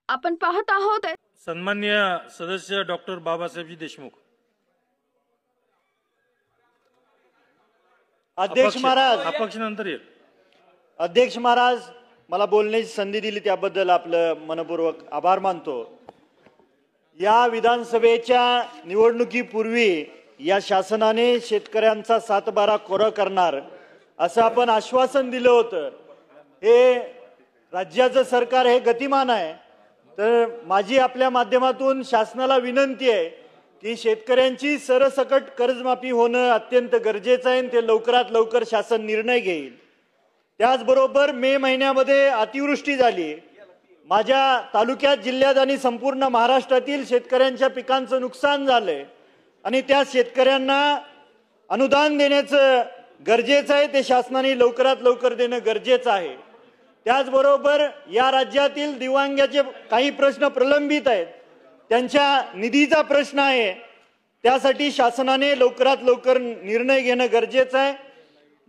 आपण पाहत आहोत सन्माननीय सदस्य डॉक्टर बाबासाहेबजी देशमुख। अध्यक्ष महाराज, अपक्ष नंतर येईल। अध्यक्ष महाराज, मला बोलण्याची संधी दिली त्याबद्दल आपलं मनपूर्वक आभार मानतो। या विधानसभेच्या निवडणुकीपूर्वी या शासनाने शेतकऱ्यांचा सातबारा कोरा करणार असं आपण आश्वासन दिलं होतं। हे राज्याचं सरकार हे गतिमान आहे, तर माझी आपल्या माध्यमातून शासनाला विनंती आहे की शेतकऱ्यांची सरसकट कर्जमाफी होणं अत्यंत गरजेचं आहे, ते लवकरात लवकर शासन निर्णय घेईल। त्याचबरोबर मे महिन्यामध्ये अतिवृष्टी झाली, माझ्या तालुक्यात, जिल्ह्यात आणि संपूर्ण महाराष्ट्रातील शेतकऱ्यांच्या पिकांचं नुकसान झालंय आणि त्या शेतकऱ्यांना अनुदान देण्याचं गरजेचं आहे, ते शासनाने लवकरात लवकर देणं गरजेचं आहे। त्याचबरोबर या राज्यातील दिव्यांगाचे काही प्रश्न प्रलंबित आहेत, त्यांच्या निधीचा प्रश्न आहे, त्यासाठी शासनाने लवकरात लवकर निर्णय घेणं गरजेचं आहे।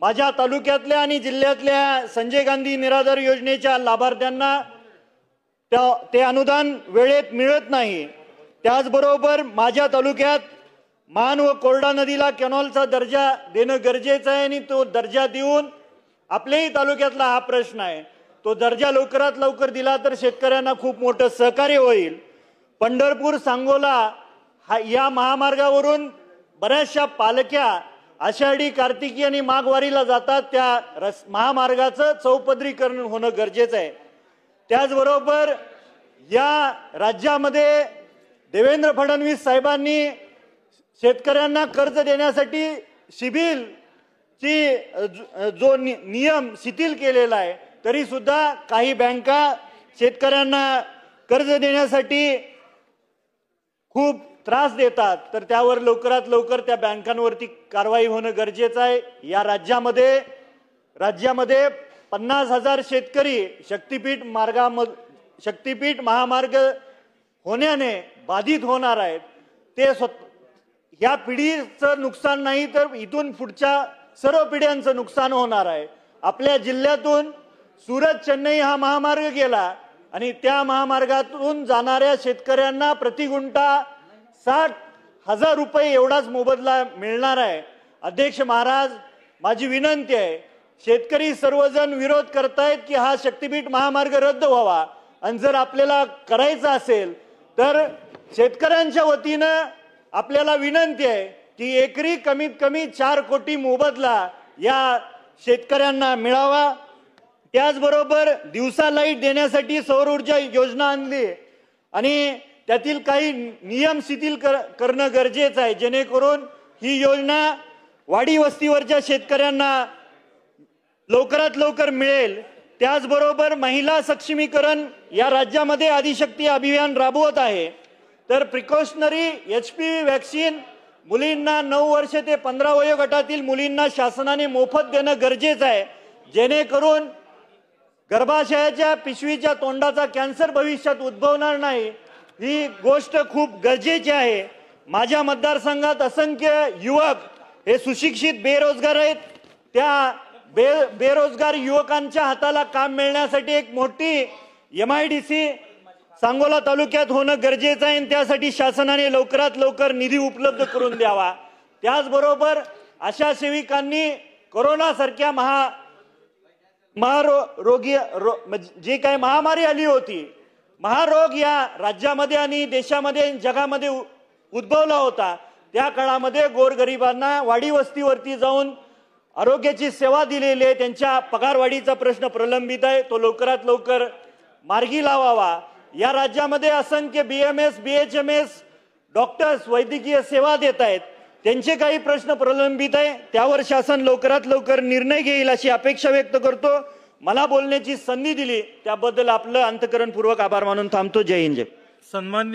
माझ्या तालुक्यातल्या आणि जिल्ह्यातल्या संजय गांधी निराधार योजनेच्या लाभार्थ्यांना ते अनुदान वेळेत मिळत नाही। त्याचबरोबर माझ्या तालुक्यात मान व कोरडा नदीला कॅनॉलचा दर्जा देणं गरजेचं आहे आणि तो दर्जा देऊन आपल्याही तालुक्यातला हा प्रश्न आहे, तो दर्जा लवकरात लवकर दिला तर शेतकऱ्यांना खूप मोठं सहकार्य होईल। पंढरपूर सांगोला या महामार्गावरून बऱ्याचशा पालख्या आषाढी, कार्तिकी आणि माघवारीला जातात, त्या महामार्गाचं चौपदरीकरण होणं गरजेचं आहे। त्याचबरोबर या राज्यामध्ये देवेंद्र फडणवीस साहेबांनी शेतकऱ्यांना कर्ज देण्यासाठी सिबिलची जो नियम शिथिल केलेला आहे, तरी सुद्धा काही बँका शेतकऱ्यांना कर्ज देण्यासाठी खूप त्रास देतात, तर त्यावर लवकरात लवकर त्या बँकांवरती कारवाई होणं गरजेचं आहे। या राज्यामध्ये 50,000 शेतकरी शक्तीपीठ महामार्ग होण्याने बाधित होणार आहेत। ते या पिढीचं नुकसान नाही तर इथून पुढच्या सर्व पिढ्यांचं नुकसान होणार आहे। आपल्या जिल्ह्यातून सुरत चेन्नई हा महामार्ग गेला आणि त्या महामार्गातून जाणाऱ्या शेतकऱ्यांना प्रति गुंठा 60,000 रुपये एवढाच मोबदला मिळणार आहे। अध्यक्ष महाराज, माझी विनंती आहे, शेतकरी सर्वजण विरोध करतायत की हा शक्तीपीठ महामार्ग रद्द व्हावा, आणि जर आपल्याला करायचं असेल तर शेतकऱ्यांच्या वतीनं आपल्याला विनंती आहे की एकरी कमीत कमी 4 कोटी मोबदला या शेतकऱ्यांना मिळावा। त्याचबरोबर दिवसा लाईट देण्यासाठी सौर ऊर्जा योजना आणली आणि त्यातील काही नियम शिथिल करणं गरजेचं आहे, जेणेकरून ही योजना वाडी वस्तीवरच्या शेतकऱ्यांना लवकरात लवकर मिळेल। त्याचबरोबर महिला सक्षमीकरण या राज्यामध्ये आदिशक्ती अभियान राबवत आहे, तर प्रिकॉशनरी HPV वॅक्सिन मुलींना 9 वर्ष ते 15 वयोगटातील मुलींना शासनाने मोफत देणं गरजेचं आहे, जेणेकरून गर्भाशयाच्या पिशवीच्या तोंडाचा कॅन्सर भविष्यात उद्भवणार नाही। ही गोष्ट खूप गरजेची आहे। माझ्या मतदारसंघात असंख्य युवक हे सुशिक्षित बेरोजगार आहेत, त्या बेरोजगार युवकांच्या हाताला काम मिळण्यासाठी एक मोठी MIDC सांगोला तालुक्यात होणं गरजेचं आहे, त्यासाठी शासनाने लवकरात लवकर निधी उपलब्ध करून द्यावा। त्याचबरोबर अशा सेविकांनी कोरोनासारख्या जी काही महामारी आली होती, महारोग या राज्यामध्ये आणि देशामध्ये जगामध्ये उद्भवला होता, त्या काळामध्ये गोरगरिबांना वाडी वस्तीवरती जाऊन आरोग्याची सेवा दिलेली आहे, त्यांच्या पगारवाढीचा प्रश्न प्रलंबित आहे, तो लवकरात लवकर मार्गी लावावा। या राज्यामध्ये असंख्य BMS BHMS डॉक्टर्स वैद्यकीय सेवा देत आहेत, त्यांचे काही प्रश्न प्रलंबित आहे, त्यावर शासन लवकरात लवकर निर्णय घेईल अशी अपेक्षा व्यक्त करतो। मला बोलण्याची संधी दिली त्याबद्दल आपलं अंतःकरणपूर्वक आभार मानून थांबतो। जय हिंद। सन्माननीय